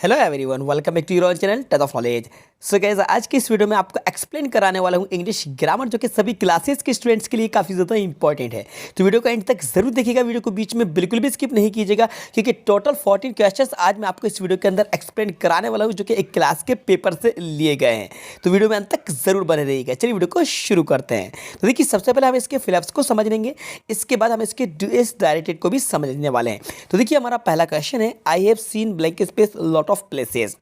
Hello everyone, welcome back to your channel touch of knowledge. So guys, आज की इस video में आपको एक्सप्लेन कराने वाला हूँ इंग्लिश ग्रामर, जो कि सभी क्लासेस के स्टूडेंट्स के लिए काफ़ी ज़्यादा इंपॉर्टेंट है। तो वीडियो को एंड तक जरूर देखिएगा, वीडियो को बीच में बिल्कुल भी स्किप नहीं कीजिएगा, क्योंकि टोटल 14 क्वेश्चंस आज मैं आपको इस वीडियो के अंदर एक्सप्लेन कराने वाला हूँ, जो कि एक क्लास के पेपर से लिए गए हैं। तो वीडियो में अंत तक जरूर बने रहिएगा। चलिए वीडियो को शुरू करते हैं। तो देखिए, सबसे पहले हम इसके फिलअप्स को समझ लेंगे, इसके बाद हम इसके डूएस डायरेक्टेड को भी समझने वाले हैं। तो देखिए, हमारा पहला क्वेश्चन है, I have seen blank space lot of places.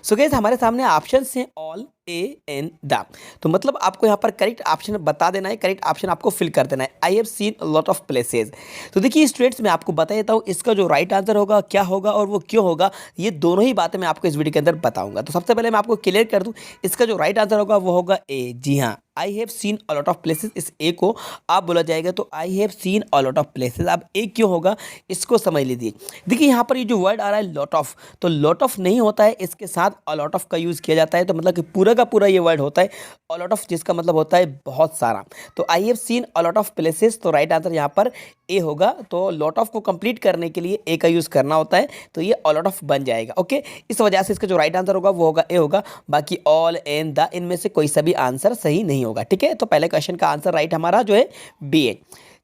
So guys, हमारे सामने ऑप्शंस हैं ऑल, ए एंड द। तो मतलब आपको यहाँ पर करेक्ट ऑप्शन बता देना है, करेक्ट ऑप्शन आपको फिल कर देना है। I have seen lot of places. तो देखिए स्टूडेंट्स, मैं आपको बता देता हूँ इसका जो राइट आंसर होगा क्या होगा और वो क्यों होगा, ये दोनों ही बातें मैं आपको इस वीडियो के अंदर बताऊंगा। तो सबसे पहले मैं आपको क्लियर कर दूँ, इसका जो राइट आंसर होगा वो होगा ए। जी हाँ, I have seen a lot of places, इस ए को आप बोला जाएगा तो I have seen a lot of places. अब ए क्यों होगा इसको समझ लीजिए। देखिए यहाँ पर ये जो वर्ड आ रहा है लॉट ऑफ, तो लॉट ऑफ नहीं होता है, इसके साथ अ लॉट ऑफ का यूज़ किया जाता है। तो मतलब कि पूरा का पूरा ये वर्ड होता है अ लॉट ऑफ, जिसका मतलब होता है बहुत सारा। तो I have seen a lot of places, तो राइट आंसर यहाँ पर ए होगा। तो लॉट ऑफ को कंप्लीट करने के लिए ए का यूज़ करना होता है, तो ये अ लॉट ऑफ बन जाएगा। ओके, इस वजह से इसका जो राइट आंसर होगा वो होगा ए होगा। बाकी ऑल एंड द, इनमें से कोई सा भी आंसर सही नहीं होगा। ठीक है, तो पहले क्वेश्चन का आंसर राइट हमारा जो है बी है।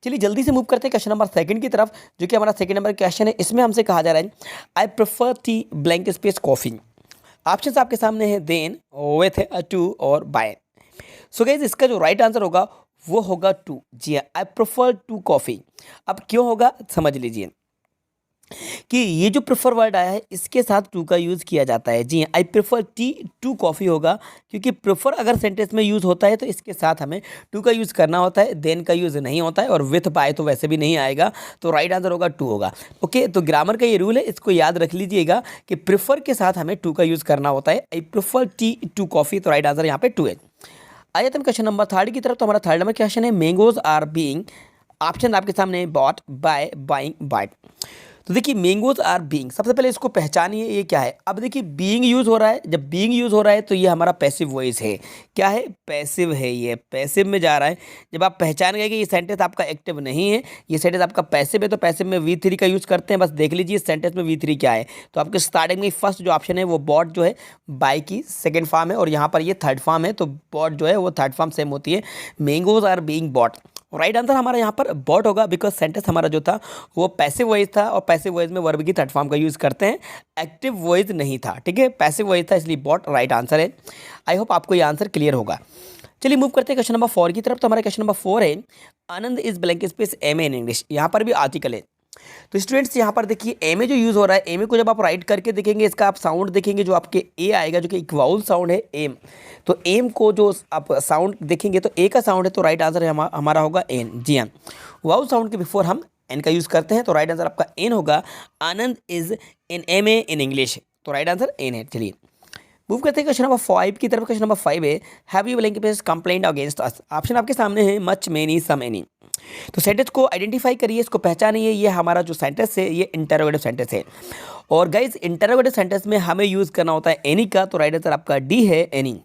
चलिए जल्दी से मूव करते हैं क्वेश्चन नंबर सेकंड की तरफ, जो कि हमारा सेकंड नंबर क्वेश्चन है। इसमें हमसे कहा जा रहा है, I prefer T blank space coffee. Options आपके सामने है, देन, विथ, टू और बाय। सो गाइस, इसका जो राइट आंसर होगा वो होगा टू। जी हाँ, आई प्रेफर टू कॉफी। अब क्यों होगा समझ लीजिए कि ये जो प्रेफर वर्ड आया है इसके साथ टू का यूज़ किया जाता है। जी हाँ, I prefer tea to coffee होगा, क्योंकि प्रेफर अगर सेंटेंस में यूज़ होता है तो इसके साथ हमें टू का यूज़ करना होता है, देन का यूज़ नहीं होता है, और विथ बाय तो वैसे भी नहीं आएगा। तो राइट आंसर होगा टू होगा। ओके, तो ग्रामर का ये रूल है, इसको याद रख लीजिएगा कि प्रेफर के साथ हमें टू का यूज़ करना होता है। I prefer tea to coffee, तो राइट आंसर यहाँ पे टू है। आ जाते हैं क्वेश्चन नंबर थर्ड की तरफ। तो हमारा थर्ड नंबर क्वेश्चन है, मैंगोज आर बीइंग, ऑप्शन आपके सामने बॉट, बाय, बाइंग, बाइट। तो देखिए मैंगोज आर बीइंग, सबसे पहले इसको पहचानिए ये क्या है। अब देखिए बीइंग यूज़ हो रहा है, जब बीइंग यूज़ हो रहा है तो ये हमारा पैसिव वॉइस है। क्या है? पैसिव है, ये पैसिव में जा रहा है। जब आप पहचान गए कि ये सेंटेंस आपका एक्टिव नहीं है, ये सेंटेंस आपका पैसिव है, तो पैसिव में वी थ्री का यूज़ करते हैं। बस देख लीजिए इस सेंटेंस में वी थ्री क्या है। तो आपके स्टार्टिंग में फर्स्ट जो ऑप्शन है वो बॉट जो है बाय की सेकेंड फॉर्म है, और यहाँ पर ये थर्ड फॉर्म है, तो बॉट जो है वो थर्ड फॉर्म सेम होती है। Mangoes are being bought, right answer हमारा यहाँ पर बॉट होगा, बिकॉज सेंटेंस हमारा जो था वो पैसिव वॉइस था, और पैसिव वॉइस में वर्ब की थर्ड फॉर्म का यूज़ करते हैं, एक्टिव वॉइस नहीं था। ठीक है, पैसिव वॉइस था, इसलिए बॉट राइट आंसर है। आई होप आपको ये आंसर क्लियर होगा। चलिए मूव करते हैं क्वेश्चन नंबर फोर की तरफ। तो हमारा क्वेश्चन नंबर फोर है, Anand is blank space M A in English. यहाँ पर भी आर्टिकल है। तो स्टूडेंट्स यहाँ पर देखिए एम ए जो यूज़ हो रहा है, एम ए को जब आप राइट करके देखेंगे, इसका आप साउंड देखेंगे, जो आपके ए आएगा जो कि एक वाउल साउंड है एम। तो एम को जो आप साउंड देखेंगे तो ए का साउंड है, तो राइट आंसर है हमारा होगा एन। जी हाँ, वाउल साउंड के बिफोर हम एन का यूज़ करते हैं, तो राइट आंसर आपका एन होगा। Anand is in M A in English, तो राइट आंसर एन है। चलिए मूव करते हैं क्वेश्चन नंबर फाइव की तरफ। क्वेश्चन नंबर फाइव है, have you blank space complaint against us. Option आपके सामने है, मच, मेनी, सम, एनी। तो सेंटेंस को आइडेंटिफाई करिए, इसको पहचानिए। ये हमारा जो सेंटेंस है ये इंटरोगेटिव सेंटेंस है, और गाइज इंटरोगेटिव सेंटेंस में हमें यूज़ करना होता है एनी का, तो राइट आंसर आपका डी है, any.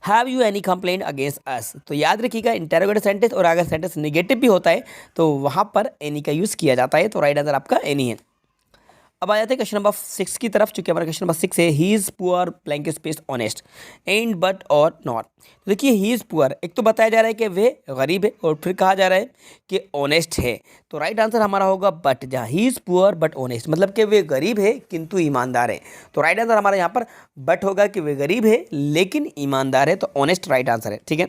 Have you any complaint against us, तो याद रखिएगा इंटरोगेटिव सेंटेंस, और अगर सेंटेंस नेगेटिव भी होता है तो वहाँ पर एनी का यूज़ किया जाता है, तो राइट आंसर आपका एनी है। अब आ जाते हैं क्वेश्चन नंबर सिक्स की तरफ, चूंकि हमारा क्वेश्चन नंबर सिक्स है, he is poor blank space honest and but और नॉट। तो देखिए ही इज़ पुअर, एक तो बताया जा रहा है कि वे गरीब है, और फिर कहा जा रहा है कि ऑनेस्ट है, तो राइट आंसर हमारा होगा बट। जहाँ he is poor but honest, मतलब कि वे गरीब है किंतु ईमानदार है, तो राइट आंसर हमारा यहाँ पर बट होगा कि वे गरीब है लेकिन ईमानदार है, तो ऑनेस्ट राइट आंसर है। ठीक है,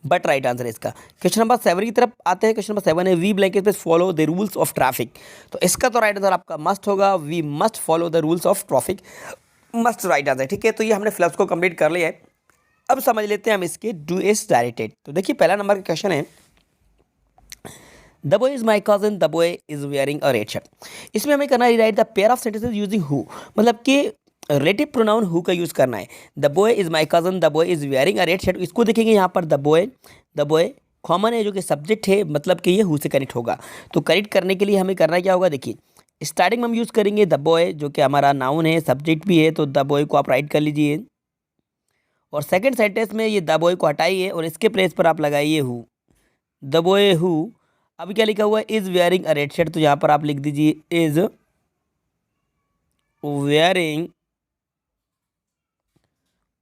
बट राइट आंसर है इसका। क्वेश्चन नंबर सेवन की तरफ आते हैं। क्वेश्चन नंबर सेवन है, we blank space follow the rules of traffic. तो इसका तो राइट आंसर आपका मस्ट होगा, we must follow the rules of traffic, must right answer. ठीक है, तो ये हमने फ्लप्स को कंप्लीट कर लिया है। अब समझ लेते हैं हम इसके डू इज डायरेक्टेड। तो देखिए पहला नंबर का क्वेश्चन है, the boy is my cousin, the boy is wearing a red shirt. इसमें हमें करना है right the pair of sentences using who, मतलब कि रिलेटिव प्रोनाउन हु का यूज़ करना है। The boy is my cousin, the boy is wearing a red shirt, इसको देखेंगे यहाँ पर द बॉय कॉमन है, जो कि सब्जेक्ट है, मतलब कि ये हु से कनेक्ट होगा। तो कनेक्ट करने के लिए हमें करना क्या होगा, देखिए स्टार्टिंग में हम यूज़ करेंगे द बॉय, जो कि हमारा नाउन है, सब्जेक्ट भी है, तो द बॉय को आप राइट कर लीजिए, और सेकेंड सेंटेंस में ये द बॉय को हटाइए और इसके प्लेस पर आप लगाइए हु, द बॉय हु। अब क्या लिखा हुआ है, is wearing a red shirt, तो यहाँ पर आप लिख दीजिए is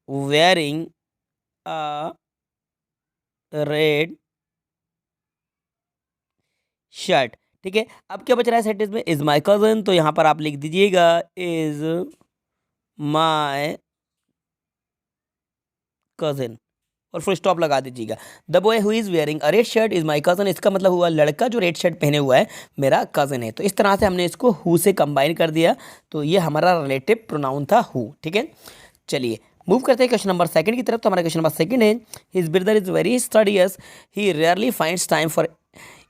wearing a red shirt. ठीक है, अब क्या बच रहा है सेंटेंस में, इज माई कजन, तो यहाँ पर आप लिख दीजिएगा इज माई कजन और फुल स्टॉप लगा दीजिएगा। The boy who is wearing a red shirt is my cousin, इसका मतलब हुआ लड़का जो रेड शर्ट पहने हुआ है मेरा कजन है। तो इस तरह से हमने इसको हु से कंबाइन कर दिया, तो ये हमारा रिलेटिव प्रोनाउन था हु। ठीक है, चलिए मूव करते हैं क्वेश्चन नंबर सेकंड की तरफ। तो हमारा क्वेश्चन नंबर सेकंड है, his brother is very studious, he rarely finds time for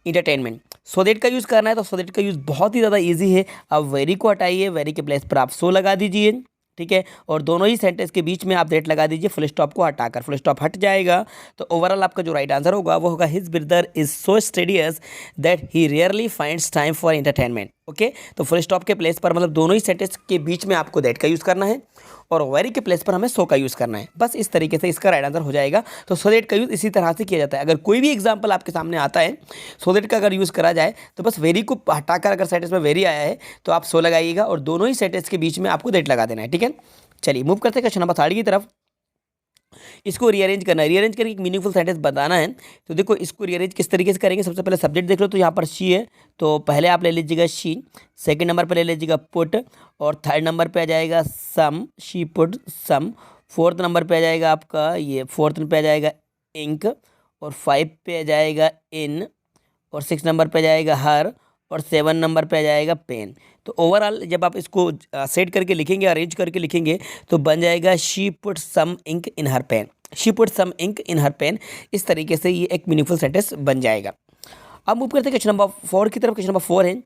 entertainment. So that का यूज़ करना है, तो सो दैट का यूज़ बहुत ही ज़्यादा इजी है। अब वेरी को हटाइए, वेरी के प्लेस पर आप सो लगा दीजिए। ठीक है, और दोनों ही सेंटेंस के बीच में आप दैट लगा दीजिए, फुल स्टॉप को हटाकर। फुल स्टॉप हट जाएगा, तो ओवरऑल आपका जो राइट आंसर होगा वो होगा his brother is so studious that he rarely finds time for entertainment. Okay, तो फुल स्टॉप के प्लेस पर मतलब दोनों ही सेंटेंस के बीच में आपको दैट का यूज़ करना है और वेरी के प्लेस पर हमें सो का यूज़ करना है। बस इस तरीके से इसका राइट आंसर हो जाएगा। तो सो दैट का यूज़ इसी तरह से किया जाता है। अगर कोई भी एग्जांपल आपके सामने आता है, सो दैट का अगर यूज़ करा जाए तो बस वेरी को हटाकर, अगर सेंटेंस में वेरी आया है तो आप सो लगाइएगा और दोनों ही सेंटेंस के बीच में आपको दैट लगा देना है। ठीक है, चलिए मूव करते हैं क्वेश्चन नंबर थर्ड की तरफ। इसको रीअरेंज करना है, रीअरेंज करके एक मीनिंगफुल सेंटेंस बताना है। तो देखो इसको रीअरेंज किस तरीके से करेंगे। सबसे पहले सब्जेक्ट देख लो, तो यहाँ पर शी है, तो पहले आप ले लीजिएगा शी, सेकंड नंबर पर ले लीजिएगा पुट, और थर्ड नंबर पे आ जाएगा some, she put some, fourth number पे आ जाएगा आपका ये, फोर्थ पे आ जाएगा इंक, और 5 पे आ जाएगा इन, और 6 नंबर पे आ जाएगा हर, और 7 नंबर पे आ जाएगा पेन। तो ओवरऑल जब आप इसको सेट करके लिखेंगे, अरेंज करके लिखेंगे, तो बन जाएगा she put some ink in her pen, she put some ink in her pen. इस तरीके से ये एक मीनिंगफुल सेंटेंस बन जाएगा। अब मूव करते हैं क्वेश्चन नंबर 4 की तरफ। क्वेश्चन नंबर 4 है,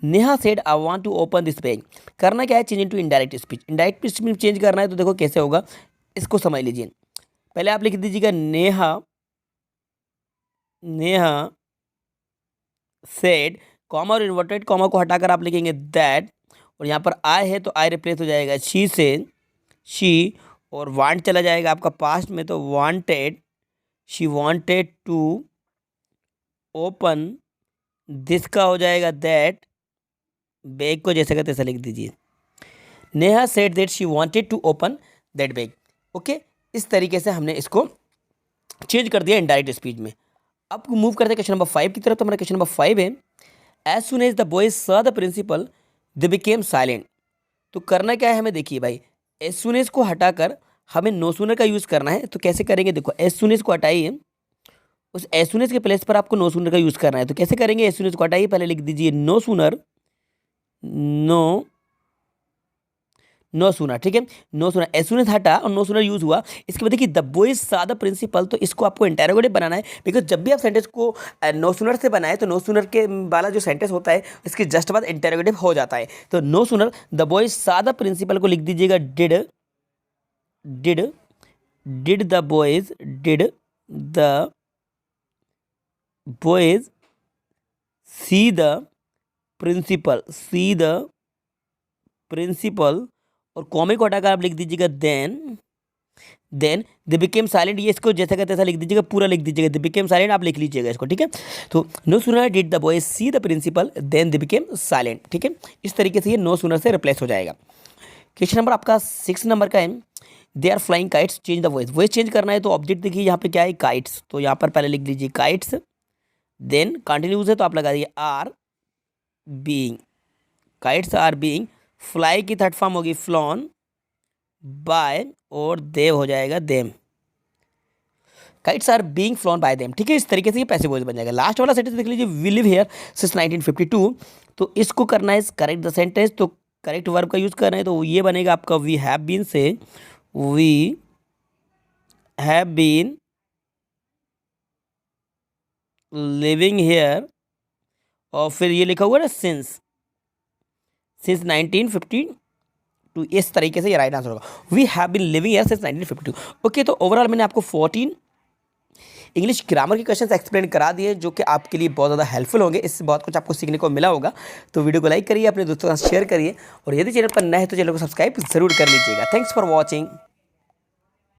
Neha said I want to open this page. करना क्या है, change into indirect speech. Indirect speech में चेंज करना है, तो देखो कैसे होगा, इसको समझ लीजिए। पहले आप लिख दीजिएगा नेहा सेड, कॉमा और इन्वर्टेड कॉमा को हटाकर आप लिखेंगे दैट, और यहाँ पर आई है तो आई रिप्लेस हो जाएगा शी से शी, और वांट चला जाएगा आपका पास्ट में, तो wanted, she wanted to open, this का हो जाएगा दैट, बैग को जैसे का तैसा लिख दीजिए। Neha said that she wanted to open that bag. Okay, इस तरीके से हमने इसको चेंज कर दिया इनडायरेक्ट स्पीच में। अब मूव करते हैं क्वेश्चन नंबर 5 की तरफ। तो हमारा क्वेश्चन नंबर 5 है, as soon as the boys saw the principal they became silent. तो करना क्या है हमें, देखिए भाई, एज सुन एज को हटाकर हमें नो सुनर का यूज़ करना है। तो कैसे करेंगे, देखो एज सुन एज को हटाइए, उस एज सुन एज के प्लेस पर आपको नो सुनर का यूज़ करना है। तो कैसे करेंगे, एज सुन एज को हटाइए, पहले लिख दीजिए नो सुनर, नो सुनर। ठीक है, no sooner, as soon as हटा और नो सुनर यूज हुआ। इसके बाद देखिए the boys saw the principal, तो इसको आपको इंटेरोगेटिव बनाना है, बिकॉज जब भी आप सेंटेंस को नो सुनर से बनाए तो नो सुनर के वाला जो सेंटेंस होता है इसके जस्ट बाद इंटेरोगेटिव हो जाता है। तो no sooner the boys saw the principal को लिख दीजिएगा did the boys see the principal, और कॉमे को हटाकर आप लिख दीजिएगा देन दे बिकेम साइलेंट। ये इसको जैसा का तैसा लिख दीजिएगा, पूरा लिख दीजिएगा, दे बिकेम साइलेंट आप लिख लीजिएगा इसको। ठीक है, तो no sooner did the boys see the principal then they became silent. ठीक है, इस तरीके से ये नो सुनर से रिप्लेस हो जाएगा। क्वेश्चन नंबर आपका 6 नंबर का है, they are flying kites, change the voice change करना है। तो ऑब्जेक्ट देखिए यहाँ पे क्या है, काइट्स, तो यहाँ पर पहले लिख लीजिए काइट्स, देन कंटिन्यूज है तो आप लगा दीजिए are being, kites are being, fly की थर्ड फॉर्म होगी फ्लॉन, बाय और देव हो जाएगा them, kites are being flown by them. ठीक है, इस तरीके से ये पैसिव वॉइस बन जाएगा। लास्ट वाला सेंटेंस देख लीजिए, वी लिव हियर सिंस 1952। तो इसको करना है करेक्ट द सेंटेंस, तो करेक्ट वर्ब का यूज करना है, तो ये बनेगा आपका वी हैव बीन से we have been living here, और फिर ये लिखा हुआ ना सिंस 1952। इस तरीके से ये राइट आंसर होगा, we have been living here since 1952। Okay, तो ओवरऑल मैंने आपको 14 इंग्लिश ग्रामर के क्वेश्चंस एक्सप्लेन करा दिए, जो कि आपके लिए बहुत ज़्यादा हेल्पफुल होंगे। इससे बहुत कुछ आपको सीखने को मिला होगा। तो वीडियो को लाइक करिए, अपने दोस्तों के साथ शेयर करिए, और यदि चैनल पर नए हैं तो चैनल को सब्सक्राइब जरूर कर लीजिएगा। Thanks for watching.